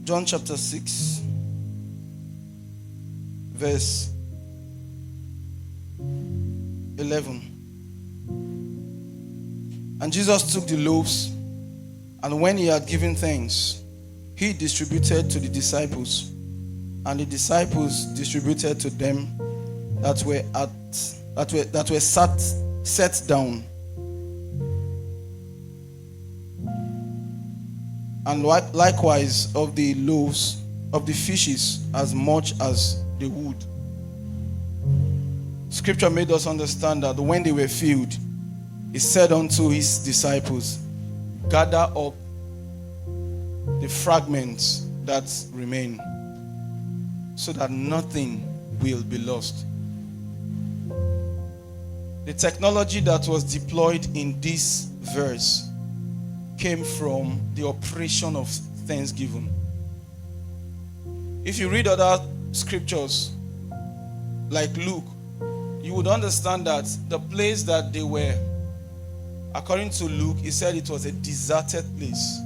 John chapter 6, verse 11. And Jesus took the loaves, and when he had given thanks, he distributed to the disciples, and the disciples distributed to them that were set down. And likewise of the loaves of the fishes, as much as they would. Scripture made us understand that when they were filled, he said unto his disciples, gather up the fragments that remain, so that nothing will be lost. The technology that was deployed in this verse came from the operation of thanksgiving. If you read other scriptures, like Luke, you would understand that the place that they were, according to Luke, he said it was a deserted place.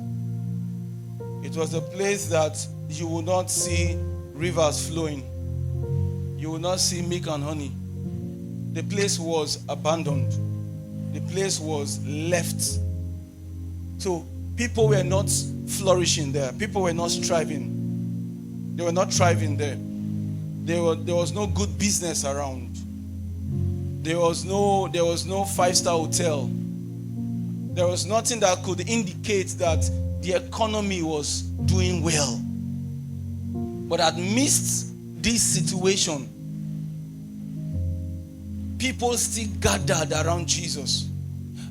It was a place that you would not see rivers flowing. You would not see milk and honey. The place was abandoned. The place was left. So people were not flourishing there. People were not striving. They were not thriving there. There was no good business around. There was no 5-star hotel. There was nothing that could indicate that the economy was doing well. But amidst this situation, people still gathered around Jesus.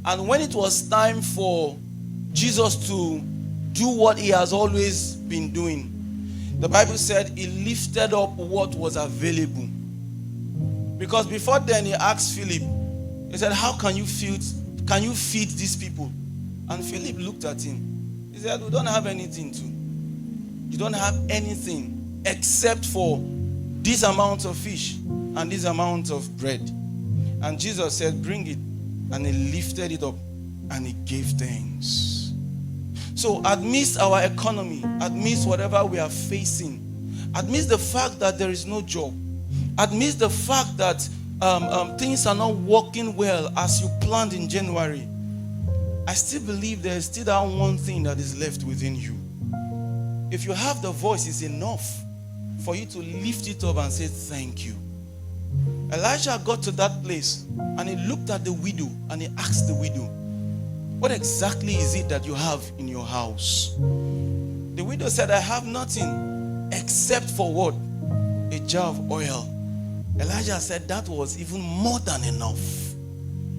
And when it was time for Jesus to do what he has always been doing, the Bible said he lifted up what was available. Because before then he asked Philip, he said, how can you feed these people? And Philip looked at him. He said, we don't have anything to. You don't have anything except for this amount of fish and this amount of bread. And Jesus said, bring it. And he lifted it up and he gave thanks. So amidst our economy, amidst whatever we are facing, amidst the fact that there is no job, amidst the fact that things are not working well as you planned in January, I still believe there is still that one thing that is left within you. If you have the voice, it's enough for you to lift it up and say thank you. Elijah got to that place and he looked at the widow and he asked the widow, what exactly is it that you have in your house? The widow said, I have nothing except for what? A jar of oil. Elijah said that was even more than enough.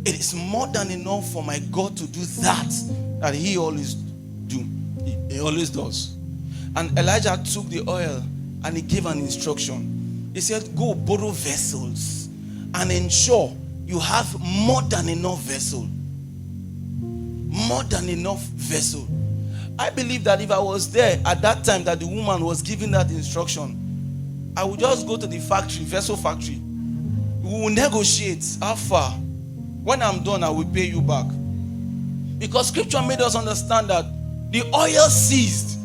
It is more than enough for my God to do that he always do. He always does. And Elijah took the oil and he gave an instruction. He said, go borrow vessels and ensure you have more than enough vessel. More than enough vessel. I believe that if I was there at that time that the woman was giving that instruction, I would just go to the factory, vessel factory. We will negotiate how far. When I'm done, I will pay you back. Because scripture made us understand that the oil ceased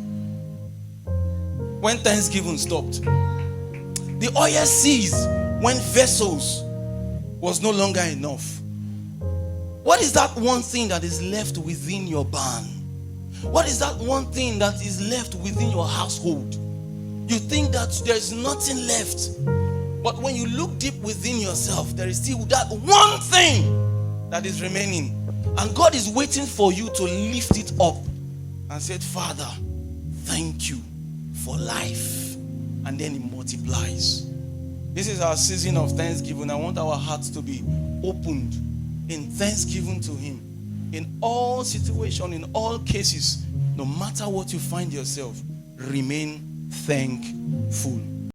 when Thanksgiving stopped. The oil ceased when vessels was no longer enough. What is that one thing that is left within your barn? What is that one thing that is left within your household? You think that there's nothing left. But when you look deep within yourself, there is still that one thing that is remaining. And God is waiting for you to lift it up and say, Father, thank you for life. And then it multiplies. This is our season of thanksgiving. I want our hearts to be opened in thanksgiving to him. In all situations, in all cases, no matter what you find yourself, remain thankful.